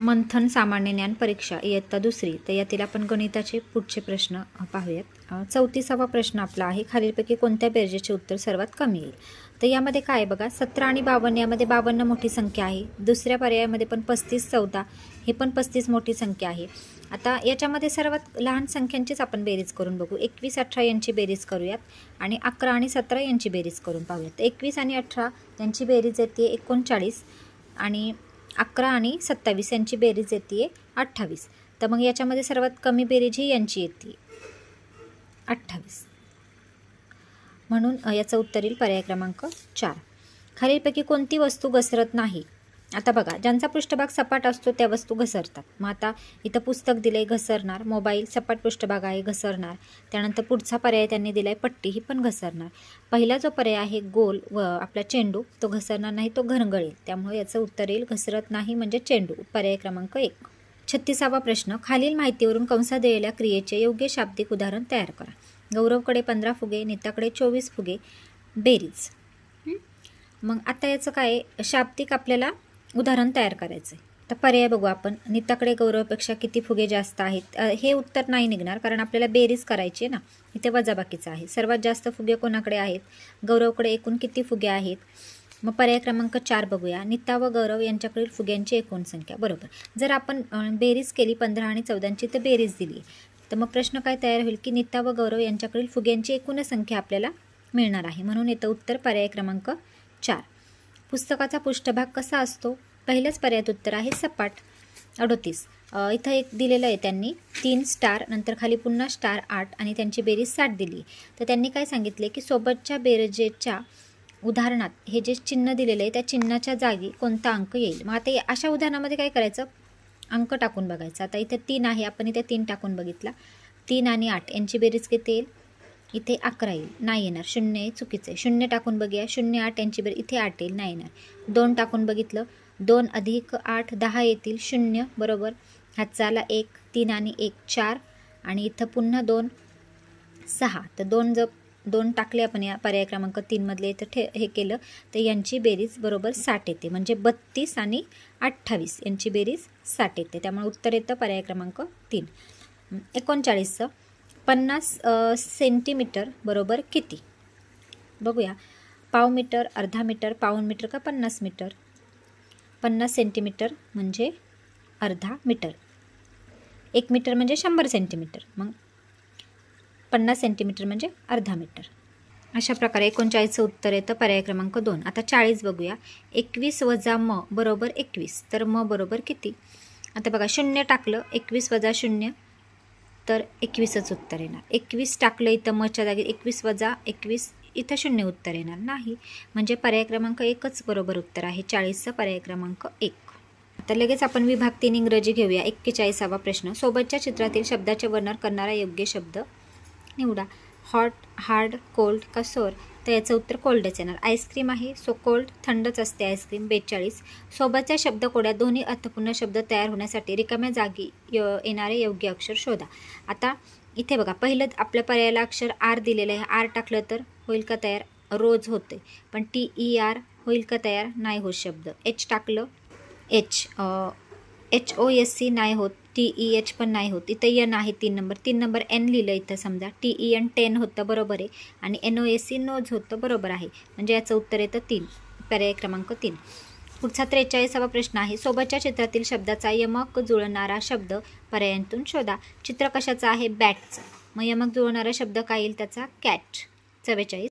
मंथन सामान्य ज्ञान परीक्षा इयत्ता दुसरी. तर यातील आपण गणिताचे पुढचे प्रश्न पाहूयात. 34वा प्रश्न आपला आहे, खालीलपैकी कोणत्या बेरजेचे उत्तर सर्वात कमी येईल. तर यामध्ये काय आहे बघा, 17 आणि 52 यामध्ये 52 मोठी संख्या आहे. दुसऱ्या पर्यायामध्ये पण 35 14 हे पण 35 मोठी संख्या आहे. आता याच्यामध्ये सर्वात लहान संख्यांचीच आपण बेरीज करून बघू. 21 18 यांची बेरीज करूयात आणि 11 आणि 17 यांची बेरीज करून पाहूयात. 21 आणि 18 यांची बेरीज येते 39 आणि 11 आणि 27 यांची बेरीज येते 28. तर मग याच्यामध्ये सर्वात कमी बेरीज ही यांची येते 28. म्हणून याचं उत्तर येईल पर्याय क्रमांक 4. खालीलपैकी कोणती वस्तू घसरत नाही. आता बघा, ज्यांचा पृष्ठभाग सपाट असतो त्या वस्तू घसरतात. मग आता इथं पुस्तक दिले घसरणार, मोबाईल सपाट पृष्ठभाग आहे घसरणार. त्यानंतर पुढचा पर्याय त्यांनी दिलाय पट्टी, ही पण घसरणार. पहिला जो पर्याय आहे गोल व आपला चेंडू, तो घसरणार नाही, तो घरंगळेल. त्यामुळे याचं उत्तर येईल घसरत नाही म्हणजे चेंडू, पर्याय क्रमांक 1. 36वा प्रश्न, खालील माहितीवरून कंसात दिलेल्या क्रियेचे योग्य शाब्दिक उदाहरण तयार करा. गौरवकडे 15 फुगे, नीताकडे 24 फुगे, बेरीज. मग आता याचं काय, शाब्दिक आपल्याला उदाहरण तयार करायचं आहे. तर पर्याय बघू आपण. नीताकडे गौरवपेक्षा किती फुगे जास्त आहेत, हे उत्तर नाही निघणार कारण आपल्याला बेरीज करायची आहे ना. इथे वजाबाकीचं आहे. सर्वात जास्त फुगे कोणाकडे आहेत, गौरवकडे एकूण किती फुगे आहेत. मग पर्याय क्रमांक 4 बघूया. नीता व गौरव यांच्याकडील फुग्यांची एकूण संख्या. बरोबर, जर आपण बेरीज केली 15 आणि 14ची तर बेरीज दिली, तर मग प्रश्न काय तयार होईल की नीता व गौरव यांच्याकडील फुग्यांची एकूण संख्या आपल्याला मिळणार आहे. म्हणून येतं उत्तर पर्याय क्रमांक 4. पुस्तकाचा पृष्ठभाग कसा असतो. पहिल्याच पर्यायात उत्तर आहे सपाट. 38. इथं एक दिलेलं आहे त्यांनी 3 स्टार, नंतर खाली पुन्हा स्टार 8 आणि त्यांची बेरीज 60 दिली. तर त्यांनी काय सांगितले की सोबतच्या बेरजेच्या उदाहरणात हे जे चिन्ह दिलेलं आहे त्या चिन्हाच्या जागी कोणता अंक येईल. मग आता अशा उदाहरणामध्ये काय करायचं, अंक टाकून बघायचं. आता इथे 3 आहे, आपण इथे 3 टाकून बघितला. 3 आणि 8 यांची बेरीज किती येईल, इथे 11 येईल, नाही येणार. 0 आहे, चुकीचं आहे. 0 टाकून बघूया. 0 8 यांची बेरीज इथे 8 येईल, नाही येणार. 2 टाकून बघितलं, 2 अधिक 8 10 येतील, 0 बरोबर. हातचा आला 1, 3 आणि 1 4 आणि इथं पुन्हा 2 6. तर 2 टाकले आपण या पर्याय क्रमांक 3 मधले, इथं हे केलं तर यांची बेरीज बरोबर 60 येते. म्हणजे 32 आणि 28 यांची बेरीज 60 येते. त्यामुळे उत्तर येतं पर्याय क्रमांक 3. 39. 50 सेंटीमीटर बरोबर किती. बघूया, पाव मीटर, अर्धा मीटर, पाऊण मीटर का 50 मीटर. 50 सेंटीमीटर म्हणजे अर्धा मीटर. 1 मीटर म्हणजे 100 सेंटीमीटर. मग 50 सेंटीमीटर म्हणजे अर्धा मीटर. अशा प्रकारे 39चं उत्तर येतं पर्याय क्रमांक 2. आता 40 बघूया. 21 वजा म बरोबर 21. तर म बरोबर किती. आता बघा, 0 टाकलं, 21 वजा 0 तर 21च उत्तर येणार. 21 टाकलं इथं मच्या जागी, 21 वजा 21 इथं 0 उत्तर येणार नाही. म्हणजे पर्याय क्रमांक 1च बरोबर उत्तर आहे. 40चं पर्याय क्रमांक 1. आता लगेच आपण विभाग 3 इंग्रजी घेऊया. 41वा प्रश्न, सोबतच्या चित्रातील शब्दाचे वर्णन करणारा योग्य शब्द निवडा. हॉट, हार्ड, कोल्ड का सोर. तर याचं उत्तर कोल्डच येणार. आईस्क्रीम आहे, सो कोल्ड, थंडच असते आईस्क्रीम. 42. सोबतच्या शब्दकोड्यात दोन्ही अर्थपूर्ण शब्द तयार होण्यासाठी रिकाम्या जागी येणारे योग्य अक्षर शोधा. आता इथे बघा, पहिलं आपल्या पर्यायाला अक्षर आर दिलेलं आहे. आर टाकलं तर होईल का तयार, रोज होते. पण TER होईल का तयार, नाही होत शब्द. एच टाकलं, HOSC नाही होत. TEH पण नाही होत. इथं एन आहे 3 नंबर. 3 नंबर एन लिहिलं इथं समजा. TEN 10 होतं, बरोबर आहे. आणि NOSC नोज होतं, बरोबर आहे. म्हणजे याचं उत्तर येतं 3, पर्याय क्रमांक 3. पुढचा 43वा प्रश्न आहे, सोबतच्या चित्रातील शब्दाचा यमक जुळणारा शब्द पर्यायांतून शोधा. चित्र कशाचं आहे, बॅटचं. मग यमक जुळणारा शब्द काय येईल त्याचा, कॅट. 44.